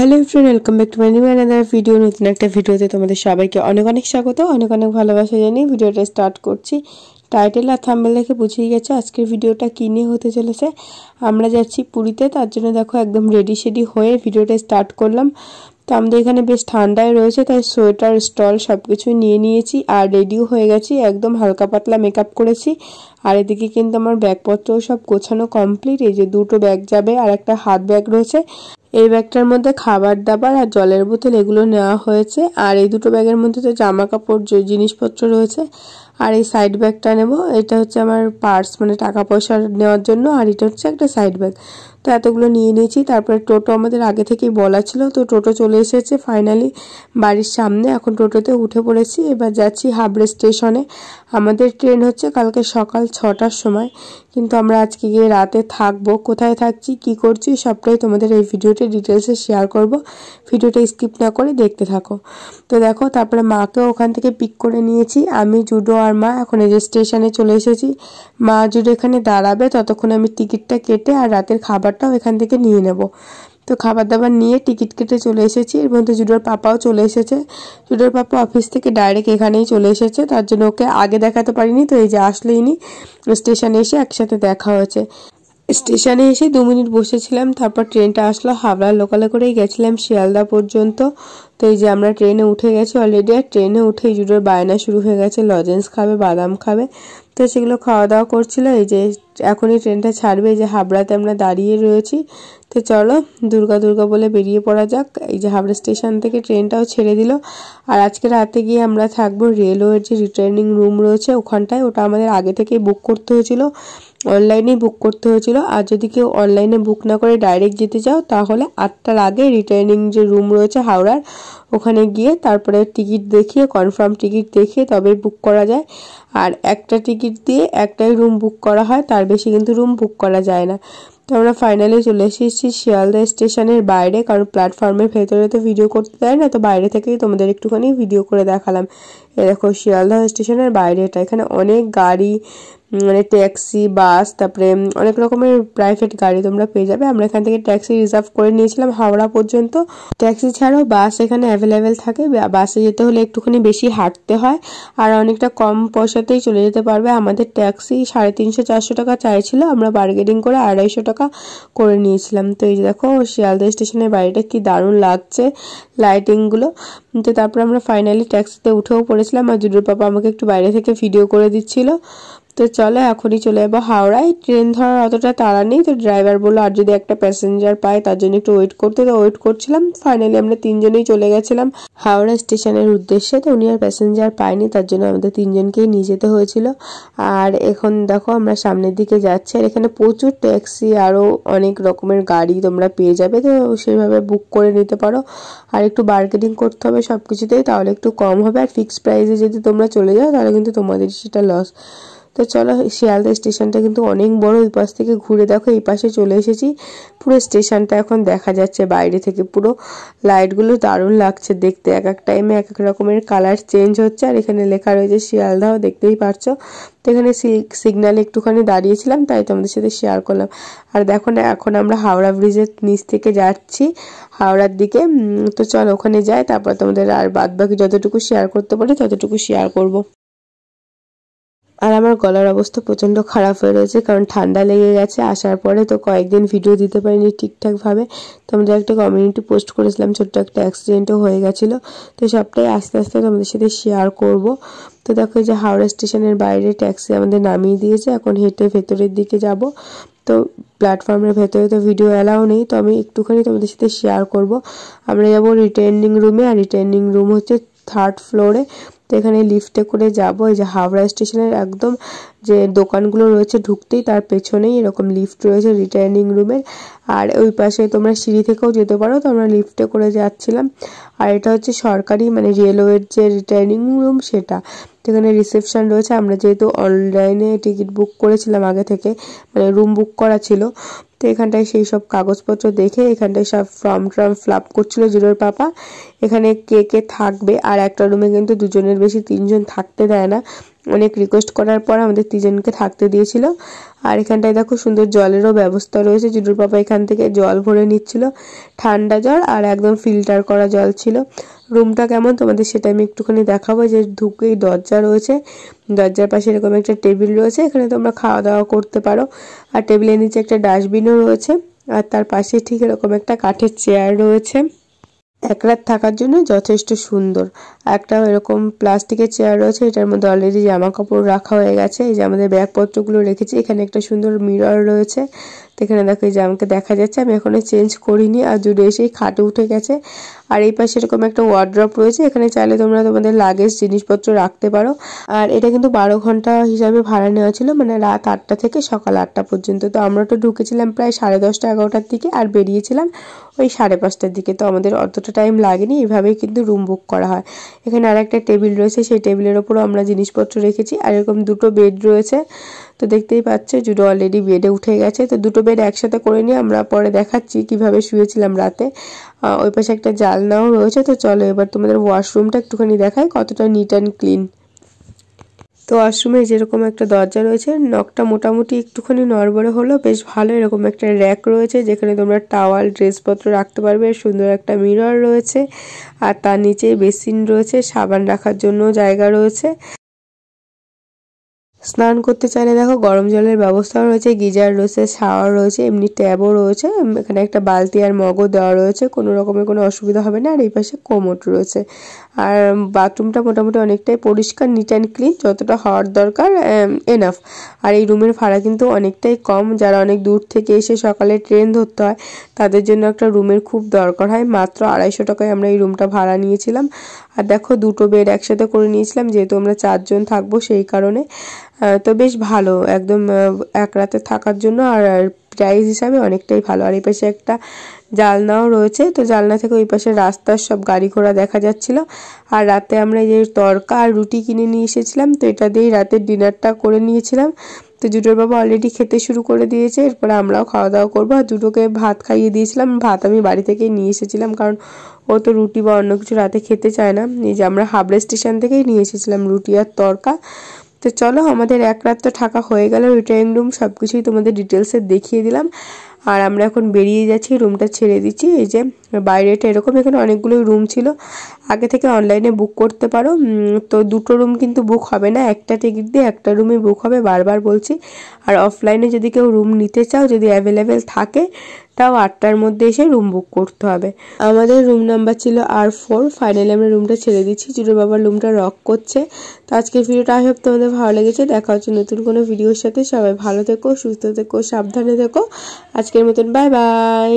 Hello friend, welcome back to my new another video. নতুন একটা ভিডিওতে তোমাদের সবাইকে অনেক অনেক স্বাগত, অনেক অনেক ভালোবাসা জানিয়ে ভিডিওটা স্টার্ট করছি। টাইটেল আর থাম্বনেল দেখে বুঝেই গেছো আজকের ভিডিওটা কী নিয়ে হতে চলেছে। আমরা যাচ্ছি পুরীতে, তার জন্য দেখো একদম রেডি শেডি হয়ে ভিডিওটা স্টার্ট করলাম। তো আমাদের এখানে বেশ ঠান্ডায় রয়েছে, তাই সোয়েটার স্টল সব কিছুই নিয়ে নিয়েছি আর রেডিও হয়ে গেছি, একদম হালকা পাতলা মেকআপ করেছি। আর এদিকে কিন্তু আমার ব্যাগপত্রও সব গোছানো কমপ্লিট। এই যে দুটো ব্যাগ যাবে আর একটা হাত ব্যাগ রয়েছে। এই ব্যাগটার মধ্যে খাবার দাবার আর জলের বোতল এগুলো নেওয়া হয়েছে। আর এই দুটো ব্যাগের মধ্যে তো জামা কাপড় জিনিসপত্র রয়েছে। আর এই সাইড ব্যাগটা নেব, এটা হচ্ছে আমার পার্স, মানে টাকা পয়সা নেওয়ার জন্য। আর এটা হচ্ছে একটা সাইড ব্যাগ। তো এতগুলো নিয়ে নিয়েছি। তারপরে টোটো আমাদের আগে থেকেই বলা ছিল, তো টোটো চলে এসেছে ফাইনালি বাড়ির সামনে। এখন টোটোতে উঠে পড়েছি, এবার যাচ্ছি হাবড়া স্টেশনে। আমাদের ট্রেন হচ্ছে কালকে সকাল 6টার সময়, কিন্তু আমরা আজকে গিয়ে রাতে থাকবো। কোথায় থাকছি, কি করছি সবটাই তোমাদের এই ভিডিওতে ডিটেলসে শেয়ার করব। ভিডিওটা স্কিপ না করে দেখতে থাকো। তো দেখো, তারপরে মাকেও ওখান থেকে পিক করে নিয়েছি। আমি, জুডো আর মা এখন এই যে স্টেশনে চলে এসেছি। মা জুডো এখানে দাঁড়াবে, ততক্ষণ আমি টিকিটটা কেটে আর রাতের খাবারটাও এখান থেকে নিয়ে নেব। তো খাবার দাবার নিয়ে টিকিট কেটে চলে এসেছি। এর মধ্যে জুডোর পাপাও চলে এসেছে। জুডোর পাপা অফিস থেকে ডাইরেক্ট এখানেই চলে এসেছে, তার জন্য ওকে আগে দেখাতে পারিনি। তো এই যে আসলেইনি, স্টেশনে এসে একসাথে দেখা হয়েছে। স্টেশনে এসে 2 মিনিট বসেছিলাম, তারপর ট্রেনটা আসলো। হাওড়ার লোকালে করেই গেছিলাম শিয়ালদা পর্যন্ত। তো এই যে আমরা ট্রেনে উঠে গেছি অলরেডি। আর ট্রেনে উঠে জুডোর বায়না শুরু হয়ে গেছে, লজেন্স খাবে, বাদাম খাবে। তো সেগুলো খাওয়া দাওয়া করছিল। এই যে এখনই ট্রেনটা ছাড়বে, এই যে হাবড়াতে আমরা দাঁড়িয়ে রয়েছি। তো চলো দুর্গা দুর্গা বলে বেরিয়ে পড়া যাক। এই যে হাবড়া স্টেশন থেকে ট্রেনটাও ছেড়ে দিল। আর আজকে রাতে গিয়ে আমরা থাকবো রেলওয়ের যে রিটার্নিং রুম রয়েছে ওখানটায়। ওটা আমাদের আগে থেকেই বুক করতে হয়েছিল, অনলাইনেই বুক করতে হয়েছিল। আর যদি কেউ অনলাইনে বুক না করে ডাইরেক্ট যেতে চাও, তাহলে 8টার আগে রিটার্নিং যে রুম রয়েছে হাওড়ার, ওখানে গিয়ে তারপরে টিকিট দেখিয়ে, কনফার্ম টিকিট দেখিয়ে তবে বুক করা যায়। আর একটা টিকিট দিয়ে একটাই রুম বুক করা হয়, তার বেশি কিন্তু রুম বুক করা যায় না। তো আমরা ফাইনালি চলে এসেছি শিয়ালদা স্টেশনের বাইরে, কারণ প্ল্যাটফর্মের ভেতরে তো ভিডিও করতে দেয় না। তো বাইরে থেকেই তোমাদের একটুখানি ভিডিও করে দেখালাম। এ দেখো শিয়ালদা স্টেশনের বাইরে এটা, এখানে অনেক গাড়ি, মানে ট্যাক্সি, বাস, তারপরে অনেক রকমের প্রাইভেট গাড়ি তোমরা পেয়ে যাবে। আমরা এখান থেকে ট্যাক্সি রিজার্ভ করে নিয়েছিলাম হাওড়া পর্যন্ত। ট্যাক্সি ছাড়াও বাস এখানে অ্যাভেলেবেল থাকে। বাসে যেতে হলে একটুখানি বেশি হাঁটতে হয়, আর অনেকটা কম পয়সাতেই চলে যেতে পারবে। আমাদের ট্যাক্সি 350-400 টাকা চাইছিল, আমরা বার্গেনিং করে 250 টাকা করে নিয়েছিলাম। তো এই যে দেখো শিয়ালদা স্টেশনের বাড়িটা কি দারুণ লাগছে লাইটিংগুলো। তো তারপর আমরা ফাইনালি ট্যাক্সিতে উঠেও পড়েছিলাম, আর জুডোর পাপা আমাকে একটু বাইরে থেকে ভিডিও করে দিচ্ছিল। তো চলো এখনই চলে যাবো হাওড়ায়। ট্রেন ধরার অতটা তাড়া নেই। তো ড্রাইভার বললো আর যদি একটা প্যাসেঞ্জার পায় তার জন্য একটু ওয়েট করতে। তো ওয়েট করছিলাম। ফাইনালি আমরা 3জনেই চলে গেছিলাম হাওড়া স্টেশনের উদ্দেশ্যে। তো উনি আর প্যাসেঞ্জার পায়নি, তার জন্য আমাদের 3জনকেই নিয়ে যেতে হয়েছিল। আর এখন দেখো আমরা সামনের দিকে যাচ্ছি। আর এখানে প্রচুর ট্যাক্সি, আরও অনেক রকমের গাড়ি তোমরা পেয়ে যাবে। তো সেইভাবে বুক করে নিতে পারো। আর একটু বার্গেনিং করতে হবে সব কিছুতেই, তাহলে একটু কম হবে। আর ফিক্সড প্রাইসে যদি তোমরা চলে যাও তাহলে কিন্তু তোমাদের সেটা লস। তো চলো, শিয়ালদা স্টেশনটা কিন্তু অনেক বড়। ওই পাশ থেকে ঘুরে দেখো এই পাশে চলে এসেছি। পুরো স্টেশনটা এখন দেখা যাচ্ছে বাইরে থেকে। পুরো লাইটগুলো দারুণ লাগছে দেখতে, এক এক টাইমে এক এক রকমের কালার চেঞ্জ হচ্ছে। আর এখানে লেখা রয়েছে শিয়ালদাও, দেখতেই পারছো। তো এখানে সিগন্যালে একটুখানি দাঁড়িয়েছিলাম, তাই তোমাদের সাথে শেয়ার করলাম। আর দেখো না, এখন আমরা হাওড়া ব্রিজের নিচ থেকে যাচ্ছি হাওড়ার দিকে। তো চলো ওখানে যাই, তারপর তোমাদের আর বাদ বাকি যতটুকু শেয়ার করতে পারি ততটুকু শেয়ার করব। আর আমার গলার অবস্থা প্রচণ্ড খারাপ হয়ে রয়েছে, কারণ ঠান্ডা লেগে গেছে আসার পরে। তো কয়েকদিন ভিডিও দিতে পারিনি ঠিকঠাকভাবে। তোমাদের একটা কমিউনিটি পোস্ট করেছিলাম, ছোট্ট একটা অ্যাক্সিডেন্টও হয়ে গেছিলো। তো সবটাই আস্তে আস্তে তোমাদের সাথে শেয়ার করব। তো দেখো যে হাওড়া স্টেশনের বাইরে ট্যাক্সি আমাদের নামিয়ে দিয়েছে, এখন হেঁটে ভেতরের দিকে যাব। তো প্ল্যাটফর্মের ভেতরে তো ভিডিও অ্যালাউ নেই, তো আমি একটুখানি তোমাদের সাথে শেয়ার করব। আমরা যাব রিটার্নিং রুমে, আর রিটার্নিং রুম হচ্ছে 3rd ফ্লোরে। তো এখানে লিফটে করে যাবো। এই যে হাওড়া স্টেশনের একদম যে দোকানগুলো রয়েছে ঢুকতেই তার পেছনেই এরকম লিফট রয়েছে রিটার্নিং রুমের। আর ওই পাশে তোমরা সিঁড়ি থেকেও যেতে পারো, তো আমরা লিফটে করে যাচ্ছিলাম। আর এটা হচ্ছে সরকারি, মানে রেলওয়ের যে রিটার্নিং রুম সেটা। এখানে রিসেপশন রয়েছে। আমরা যেহেতু অনলাইনে টিকিট বুক করেছিলাম আগে থেকে, মানে রুম বুক করা ছিল, তো এখানটায় সেই সব কাগজপত্র দেখে এখানটায় সব ফর্ম ফিল আপ করছিল জুডোর পাপা। এখানে কে কে থাকবে, আর একটা রুমে কিন্তু 2জনের বেশি 3জন থাকতে দেয় না। অনেক রিকোয়েস্ট করার পর আমাদের তিনজনকে থাকতে দিয়েছিল। আর এখানটায় দেখো সুন্দর জলেরও ব্যবস্থা রয়েছে। জুডুর পাপা এখান থেকে জল ভরে নিচ্ছিল, ঠান্ডা জল আর একদম ফিল্টার করা জল ছিল। রুমটা কেমন তোমাদের সেটা আমি একটুখানি দেখাবো। যে ঢুকেই দরজা রয়েছে, দরজার পাশে এরকম একটা টেবিল রয়েছে, এখানে তোমরা খাওয়া দাওয়া করতে পারো। আর টেবিলের নিচে একটা ডাস্টবিনও রয়েছে, আর তার পাশে ঠিক এরকম একটা কাঠের চেয়ার রয়েছে। এক রাত থাকার জন্য যথেষ্ট সুন্দর। একটা এরকম প্লাস্টিকের চেয়ার রয়েছে, এটার মধ্যে অলরেডি জামা কাপড় রাখা হয়ে গেছে। এই যে আমাদের ব্যাগপত্রগুলো রেখেছি। এখানে একটা সুন্দর মিরর রয়েছে, তো এখানে দেখো এই যে আমাকে দেখা যাচ্ছে, আমি এখনো চেঞ্জ করিনি। আর জুড়ে এসেই খাটে উঠে গেছে। আর এই পাশে এরকম একটা ওয়ার্ড্রপ রয়েছে, এখানে চাইলে তোমরা তোমাদের লাগেজ জিনিসপত্র রাখতে পারো। আর এটা কিন্তু 12 ঘন্টা হিসাবে ভাড়া নেওয়া ছিল, মানে রাত 8টা থেকে সকাল 8টা পর্যন্ত। তো আমরা তো ঢুকেছিলাম প্রায় 10:30 11টার দিকে, আর বেরিয়েছিলাম ওই 5:30টার দিকে। তো আমাদের অতটা টাইম লাগেনি, এইভাবেই কিন্তু রুম বুক করা হয়। এখানে আর একটা টেবিল রয়েছে, সেই টেবিলের ওপরও আমরা জিনিসপত্র রেখেছি। আর এরকম দুটো বেড রয়েছে, তো দেখতেই পাচ্ছ জুডো অলরেডি বেডে উঠে গেছে। তো দুটো বেড একসাথে করে নিয়ে আমরা পরে দেখাচ্ছি কিভাবে শুয়েছিলাম রাতে। ওই পাশে একটা জানলাও রয়েছে। তো চলো এবার তোমাদের ওয়াশরুমটা একটুখানি দেখাই কতটা নিট অ্যান্ড ক্লিন। তো ওয়াশরুমে যেরকম একটা দরজা রয়েছে, নখটা মোটামুটি একটুখানি নড়বড়ে হলো, বেশ ভালো। এরকম একটা র্যাক রয়েছে যেখানে তোমরা টাওয়াল ড্রেসপত্র রাখতে পারবে। সুন্দর একটা মিরর রয়েছে, আর তার নিচে বেসিন রয়েছে, সাবান রাখার জন্য জায়গা রয়েছে। স্নান করতে চাইলে দেখো গরম জলের ব্যবস্থাও রয়েছে, গিজার রয়েছে, শাওয়ার রয়েছে, এমনি ট্যাবও রয়েছে। এখানে একটা বালতি আর মগও দেওয়া রয়েছে, কোনো রকমের কোনো অসুবিধা হবে না। আর এই পাশে কোমোড রয়েছে। আর বাথরুমটা মোটামুটি অনেকটাই পরিষ্কার, নিট অ্যান্ড ক্লিন, যতটা হওয়ার দরকার এনাফ। আর এই রুমের ভাড়া কিন্তু অনেকটাই কম। যারা অনেক দূর থেকে এসে সকালে ট্রেন ধরতে হয় তাদের জন্য একটা রুমের খুব দরকার হয়। মাত্র 250 টাকায় আমরা এই রুমটা ভাড়া নিয়েছিলাম। আর দেখো দুটো বেড একসাথে করে নিয়েছিলাম, যেহেতু আমরা 4 জন থাকবো সেই কারণে। তো বেশ ভালো একদম এক রাতে থাকার জন্য, আর প্রাইস হিসাবে অনেকটাই ভালো। আর এই পাশে একটা জানলাও রয়েছে, তো জানলা থেকে ওই পাশে রাস্তার সব গাড়ি ঘোড়া দেখা যাচ্ছিল। আর রাতে আমরা এই যে তড়কা আর রুটি কিনে নিয়ে এসেছিলাম, তো এটা দিয়েই রাতের ডিনারটা করে নিয়েছিলাম। তো জুটোর বাবা অলরেডি খেতে শুরু করে দিয়েছে, এরপরে আমরাও খাওয়া দাওয়া করবো। আর জুটোকে ভাত খাইয়ে দিয়েছিলাম, ভাত আমি বাড়ি থেকেই নিয়ে এসেছিলাম, কারণ ও তো রুটি বা অন্য কিছু রাতে খেতে চায় না। এই যে আমরা হাবড়া স্টেশন থেকেই নিয়ে এসেছিলাম রুটি আর তড়কা। তো চলো আমাদের এক রাত তো থাকা হয়ে গেল, রিটার্নিং রুম সবকিছুই তোমাদের ডিটেলসে দেখিয়ে দিলাম। আর আমরা এখন বেরিয়ে যাচ্ছি, রুমটা ছেড়ে দিচ্ছি। এই যে বাইরেটা এরকম, এখানে অনেকগুলো রুম ছিল, আগে থেকে অনলাইনে বুক করতে পারো। তো দুটো রুম কিন্তু বুক হবে না, একটা টিকিট দিয়ে একটা রুমই বুক হবে, বারবার বলছি। আর অফলাইনে যদি কেউ রুম নিতে চাও, যদি অ্যাভেলেবেল থাকে, তাও 8টার মধ্যে এসে রুম বুক করতে হবে। আমাদের রুম নাম্বার ছিল R4। ফাইনালি আমরা রুমটা ছেড়ে দিচ্ছি, জুডোর বাবার রুমটা রক করছে। তো আজকের ভিডিওটা আই হোপ তোমাদের ভালো লেগেছে। দেখা হচ্ছে নতুন কোনো ভিডিওর সাথে। সবাই ভালো থেকো, সুস্থ থেকো, সাবধানে থেকো। আজকের মতন বাই বাই।